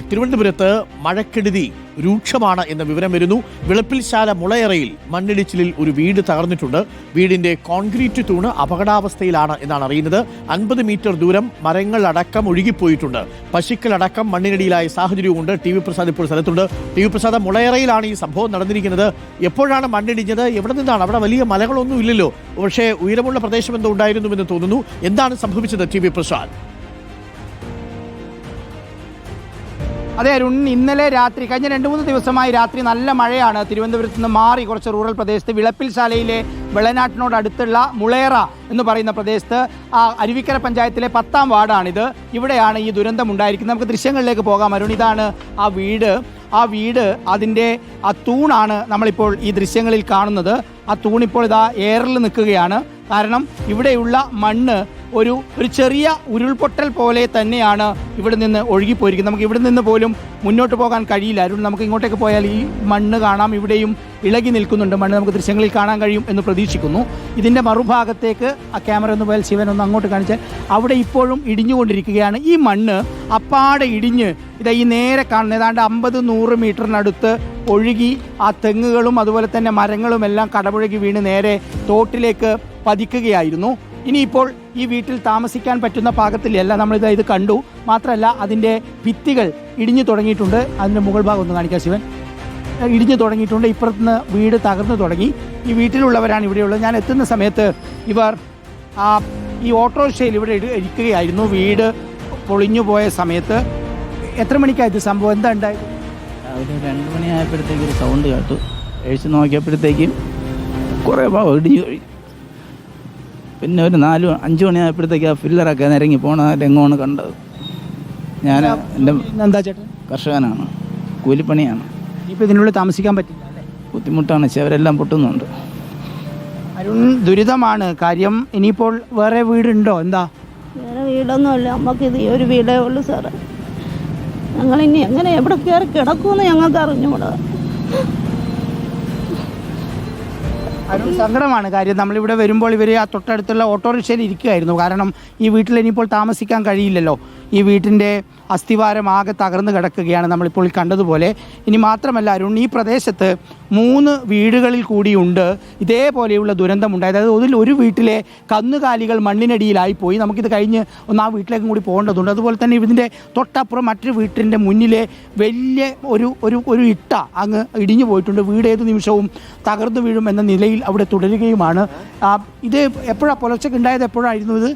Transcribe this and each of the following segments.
തിരുവനന്തപുരത്ത് മഴക്കെടുതി രൂക്ഷമാണ് എന്ന വിവരം വരുന്നു. വിളപ്പിൽശാല മുളയറയിൽ മണ്ണിടിച്ചിലിൽ ഒരു വീട് തകർന്നിട്ടുണ്ട്. വീടിന്റെ കോൺക്രീറ്റ് തൂണ് അപകടാവസ്ഥയിലാണ് എന്നാണ് അറിയുന്നത്. 50 മീറ്റർ ദൂരം മരങ്ങളടക്കം ഒഴുകിപ്പോയിട്ടുണ്ട്. പശുക്കളടക്കം മണ്ണിനടിയിലായ സാഹചര്യവുമുണ്ട്. ടി വി പ്രസാദ് ഇപ്പോൾ സ്ഥലത്തുണ്ട്. ടി വി പ്രസാദ്, മുളയറയിലാണ് ഈ സംഭവം നടന്നിരിക്കുന്നത്. എപ്പോഴാണ് മണ്ണിടിഞ്ഞത്? എവിടെ നിന്നാണ്? അവിടെ വലിയ മലകളൊന്നും ഇല്ലല്ലോ, പക്ഷേ ഉയരമുള്ള പ്രദേശം എന്തോ ഉണ്ടായിരുന്നുവെന്ന് തോന്നുന്നു. എന്താണ് സംഭവിച്ചത് ടി വി പ്രസാദ്? അതെ അരുൺ, ഇന്നലെ രാത്രി കഴിഞ്ഞ 2-3 ദിവസമായി രാത്രി നല്ല മഴയാണ്. തിരുവനന്തപുരത്ത് നിന്ന് മാറി കുറച്ച് റൂറൽ പ്രദേശത്ത് വിളപ്പിൽശാലയിലെ വെള്ളനാട്ടിനോട് അടുത്തുള്ള മുളയറ എന്ന് പറയുന്ന പ്രദേശത്ത് അരുവിക്കര പഞ്ചായത്തിലെ 10ാം വാർഡാണിത്. ഇവിടെയാണ് ഈ ദുരന്തം ഉണ്ടായിരിക്കുന്നത്. നമുക്ക് ദൃശ്യങ്ങളിലേക്ക് പോകാം അരുൺ. ഇതാണ് ആ വീട്. അതിൻ്റെ ആ തൂണാണ് നമ്മളിപ്പോൾ ഈ ദൃശ്യങ്ങളിൽ കാണുന്നത്. ആ തൂണിപ്പോൾ ഇതാ എയറിൽ നിൽക്കുകയാണ്. കാരണം ഇവിടെയുള്ള മണ്ണ് ഒരു ചെറിയ ഉരുൾപൊട്ടൽ പോലെ തന്നെയാണ് ഇവിടെ നിന്ന് ഒഴുകിപ്പോയിരിക്കുന്നത്. നമുക്ക് ഇവിടെ നിന്ന് പോലും മുന്നോട്ട് പോകാൻ കഴിയില്ല അരുൺ. നമുക്ക് ഇങ്ങോട്ടേക്ക് പോയാൽ ഈ മണ്ണ് കാണാം. ഇവിടെയും ഇളകി നിൽക്കുന്നുണ്ട് മണ്ണ്. നമുക്ക് ദൃശ്യങ്ങളിൽ കാണാൻ കഴിയും എന്ന് പ്രതീക്ഷിക്കുന്നു. ഇതിൻ്റെ മറുഭാഗത്തേക്ക് ആ ക്യാമറ ഒന്ന് പോയാൽ, ശിവൻ ഒന്ന് അങ്ങോട്ട് കാണിച്ചാൽ, അവിടെ ഇപ്പോഴും ഇടിഞ്ഞുകൊണ്ടിരിക്കുകയാണ്. ഈ മണ്ണ് അപ്പാടെ ഇടിഞ്ഞ് ഇതാ ഈ നേരെ കാണുന്ന ഏതാണ്ട് 50-100 മീറ്ററിനടുത്ത് ഒഴുകി ആ തെങ്ങുകളും അതുപോലെ തന്നെ മരങ്ങളും എല്ലാം കടപുഴകി വീണ് നേരെ തോട്ടിലേക്ക് പതിക്കുകയായിരുന്നു. ഇനിയിപ്പോൾ ഈ വീട്ടിൽ താമസിക്കാൻ പറ്റുന്ന പാകത്തിലല്ല. ഇത് കണ്ടു. മാത്രമല്ല അതിൻ്റെ ഭിത്തികൾ ഇടിഞ്ഞു തുടങ്ങിയിട്ടുണ്ട്. അതിൻ്റെ മുകൾ ഭാഗം ഒന്ന് കാണിക്കാം ശിവൻ. ഇടിഞ്ഞു തുടങ്ങിയിട്ടുണ്ട്. ഇപ്പുറത്തുനിന്ന് വീട് തകർന്നു തുടങ്ങി. ഈ വീട്ടിലുള്ളവരാണ് ഇവിടെയുള്ളത്. ഞാൻ എത്തുന്ന സമയത്ത് ഇവർ ഈ ഓട്ടോറിക്ഷയിൽ ഇവിടെ ഇരിക്കുകയായിരുന്നു. വീട് പൊളിഞ്ഞു പോയ സമയത്ത്. എത്ര മണിക്കായത് സംഭവം? എന്താ ഉണ്ടായത്? രാവിലെ 2 മണിയായപ്പോഴത്തേക്ക് ഒരു സൗണ്ട് കേട്ടു. എഴുതി നോക്കിയപ്പോഴത്തേക്കും കുറേ ഭാഗം ഇടിഞ്ഞു കഴിയും. പിന്നെ ഒരു 4-5 മണിയായപ്പോഴത്തേക്ക് ആ ഫില്ലറൊക്കെ നിരങ്ങി പോണ രംഗമാണ് കണ്ടത്. ഞാൻ എൻ്റെ എന്താ ചേട്ടൻ കർഷകനാണ്, കൂലിപ്പണിയാണ്. ഇപ്പോൾ ഇതിനുള്ളിൽ താമസിക്കാൻ പറ്റില്ല അല്ലേ? ബുദ്ധിമുട്ടാണ്. അവരെല്ലാം പൊട്ടുന്നുണ്ട്. അരുൺ, ദുരിതമാണ് കാര്യം. ഇനിയിപ്പോൾ വേറെ വീടുണ്ടോ? എന്താ? വേറെ വീടൊന്നുമില്ല. നമുക്കിത് ഈ ഒരു വീടേ ഉള്ളൂ സാറേ. ഞങ്ങളിനി എങ്ങനെ എവിടെ കയറി കിടക്കുമെന്ന് ഞങ്ങൾക്ക് അറിഞ്ഞുകൂടാ. അരുൺ, സങ്കടമാണ് കാര്യം. നമ്മളിവിടെ വരുമ്പോൾ ഇവർ ആ തൊട്ടടുത്തുള്ള ഓട്ടോറിക്ഷയിൽ ഇരിക്കുകയായിരുന്നു. കാരണം ഈ വീട്ടിൽ ഇനിയിപ്പോൾ താമസിക്കാൻ കഴിയില്ലല്ലോ. ഈ വീട്ടിൻ്റെ അസ്ഥിവാരം ആകെ തകർന്നു കിടക്കുകയാണ് നമ്മളിപ്പോൾ കണ്ടതുപോലെ. ഇനി മാത്രമല്ല അരുൺ, ഈ പ്രദേശത്ത് 3 വീടുകളിൽ കൂടിയുണ്ട് ഇതേപോലെയുള്ള ദുരന്തമുണ്ടായത്. അതായത് ഒരു വീട്ടിലെ കന്നുകാലികൾ മണ്ണിനടിയിലായിപ്പോയി. നമുക്കിത് കഴിഞ്ഞ് ഒന്ന് ആ വീട്ടിലേക്കും കൂടി പോകേണ്ടതുണ്ട്. അതുപോലെ തന്നെ ഇതിൻ്റെ തൊട്ടപ്പുറം മറ്റൊരു വീട്ടിൻ്റെ മുന്നിലെ വലിയ ഒരു ഇട്ട അങ്ങ് ഇടിഞ്ഞു പോയിട്ടുണ്ട്. വീട് ഏത് നിമിഷവും തകർന്നു വീഴും എന്ന നിലയിൽ അവിടെ തുടരുകയുമാണ്. ഇത് എപ്പോഴാണ് പുലർച്ചയ്ക്ക് ഉണ്ടായത്? എപ്പോഴായിരുന്നു ഇത്?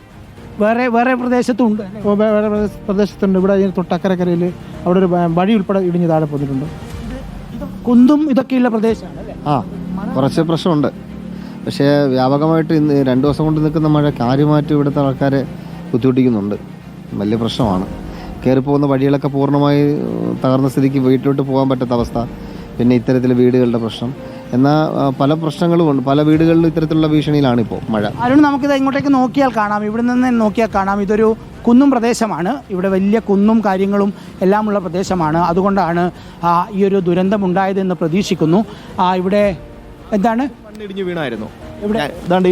വേറെ പ്രദേശത്തുണ്ട്. വേറെ പ്രദേശത്തുണ്ട്. ഇവിടെ തൊട്ടക്കരക്കരയിൽ അവിടെ ഒരു വഴി ഉൾപ്പെടെ ഇടിഞ്ഞ് താഴെ പോന്നിട്ടുണ്ട്. കുന്തും ഇതൊക്കെയുള്ള പ്രദേശമാണ്. കുറച്ച് പ്രശ്നമുണ്ട്. പക്ഷേ വ്യാപകമായിട്ട് ഇന്ന് 2 ദിവസം കൊണ്ട് നിൽക്കുന്ന മഴ കാര്യമായിട്ട് ഇവിടുത്തെ ആൾക്കാരെ ബുദ്ധിമുട്ടിക്കുന്നുണ്ട്. വലിയ പ്രശ്നമാണ്. കയറിപ്പോകുന്ന വഴികളൊക്കെ പൂർണ്ണമായി തകർന്ന സ്ഥിതിക്ക് വീട്ടിലോട്ട് പോകാൻ പറ്റാത്ത അവസ്ഥ. പിന്നെ ഇത്തരത്തിൽ വീടുകളുടെ പ്രശ്നം. എന്നാൽ പല പ്രശ്നങ്ങളുമുണ്ട്. പല വീടുകളിലും ഇത്തരത്തിലുള്ള ഭീഷണിയിലാണ് ഇപ്പോൾ മഴ. അരുൺ, നമുക്കിത് ഇങ്ങോട്ടേക്ക് നോക്കിയാൽ കാണാം. ഇവിടെ നിന്ന് നോക്കിയാൽ കാണാം. ഇതൊരു കുന്നും പ്രദേശമാണ്. ഇവിടെ വലിയ കുന്നും കാര്യങ്ങളും എല്ലാമുള്ള പ്രദേശമാണ്. അതുകൊണ്ടാണ് ഈ ഒരു ദുരന്തമുണ്ടായതെന്ന് പ്രതീക്ഷിക്കുന്നു. ഇവിടെ എന്താണ് മണ്ണിടിഞ്ഞ് വീണായിരുന്നു. ഇവിടെ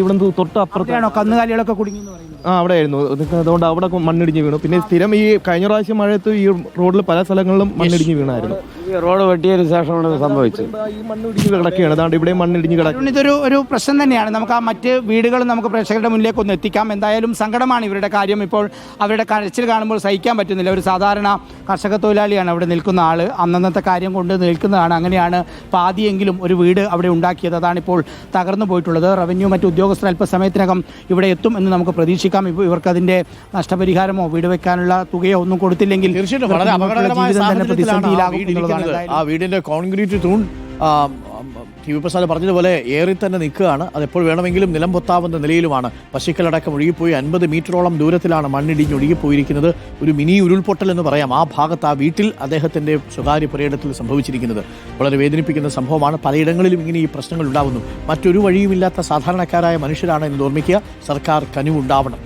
ഇവിടെ തൊട്ട് അപ്പുറത്താണോ കന്നുകാലികളൊക്കെ കുടുങ്ങി എന്ന് പറയുന്നത്? അവിടെ ആയിരുന്നു. അതുകൊണ്ട് അവിടെ മണ്ണിടിഞ്ഞ് വീണു. പിന്നെ സ്ഥിരം ഈ കഴിഞ്ഞ പ്രാവശ്യം മഴയത്ത് ഈ റോഡിൽ പല സ്ഥലങ്ങളിലും മണ്ണിടിഞ്ഞ് വീണായിരുന്നു. റോഡ് വെട്ടിയതിന് ശേഷമാണ് സംഭവിച്ചത്. ഈ മണ്ണിടിഞ്ഞ് കിടക്കുകയാണ്. അതാണ്ട് ഇവിടെ മണ്ണിടിഞ്ഞ് കിടക്കും. ഇതൊരു പ്രശ്നം തന്നെയാണ്. നമുക്ക് ആ മറ്റ് വീടുകളും നമുക്ക് പ്രേക്ഷകരുടെ മുന്നിലേക്ക് ഒന്ന് എത്തിക്കാം. എന്തായാലും സങ്കടമാണ് ഇവരുടെ കാര്യം. ഇപ്പോൾ അവരുടെ കരച്ചിൽ കാണുമ്പോൾ സഹിക്കാൻ പറ്റുന്നില്ല. ഒരു സാധാരണ കർഷക തൊഴിലാളിയാണ് അവിടെ നിൽക്കുന്ന ആൾ. അന്നത്തെ കാര്യം കൊണ്ട് നിൽക്കുന്നതാണ്. അങ്ങനെയാണ് പാതിയെങ്കിലും ഒരു വീട് അവിടെ ഉണ്ടാക്കിയത്. അതാണിപ്പോൾ തകർന്നു പോയിട്ടുള്ളത്. റവന്യൂ മറ്റ് ഉദ്യോഗസ്ഥർ അല്പസമയത്തിനകം ഇവിടെ എത്തും എന്ന് നമുക്ക് പ്രതീക്ഷിക്കാം. ഇവർക്ക് അതിന്റെ നഷ്ടപരിഹാരമോ വീട് വെക്കാനുള്ള തുകയോ ഒന്നും കൊടുത്തില്ലെങ്കിൽ തീർച്ചയായിട്ടും വളരെ അപകടകരമായ സാഹചര്യത്തിലാണ് ആ വീടിന്റെ കോൺക്രീറ്റ് തൂൺ. ടി വി പ്രസാദ് പറഞ്ഞതുപോലെ ഏറി തന്നെ നിൽക്കുകയാണ്. അതെപ്പോൾ വേണമെങ്കിലും നിലം പൊത്താവുന്ന നിലയിലുമാണ്. പശുക്കളടക്കം ഒഴുകിപ്പോയി 50 മീറ്ററോളം ദൂരത്തിലാണ് മണ്ണിടിഞ്ഞ് ഒഴുകിപ്പോയിരിക്കുന്നത്. ഒരു മിനി ഉരുൾപൊട്ടൽ എന്ന് പറയാം. ആ ഭാഗത്ത് ആ വീട്ടിൽ അദ്ദേഹത്തിൻ്റെ സ്വകാര്യ പുരയിടത്തിൽ സംഭവിച്ചിരിക്കുന്നത് വളരെ വേദനിപ്പിക്കുന്ന സംഭവമാണ്. പലയിടങ്ങളിലും ഇങ്ങനെ ഈ പ്രശ്നങ്ങൾ ഉണ്ടാകുന്നു. മറ്റൊരു വഴിയുമില്ലാത്ത സാധാരണക്കാരായ മനുഷ്യരാണ് എന്ന് ഓർമ്മിക്കുക. സർക്കാർ കനിവുണ്ടാവണം.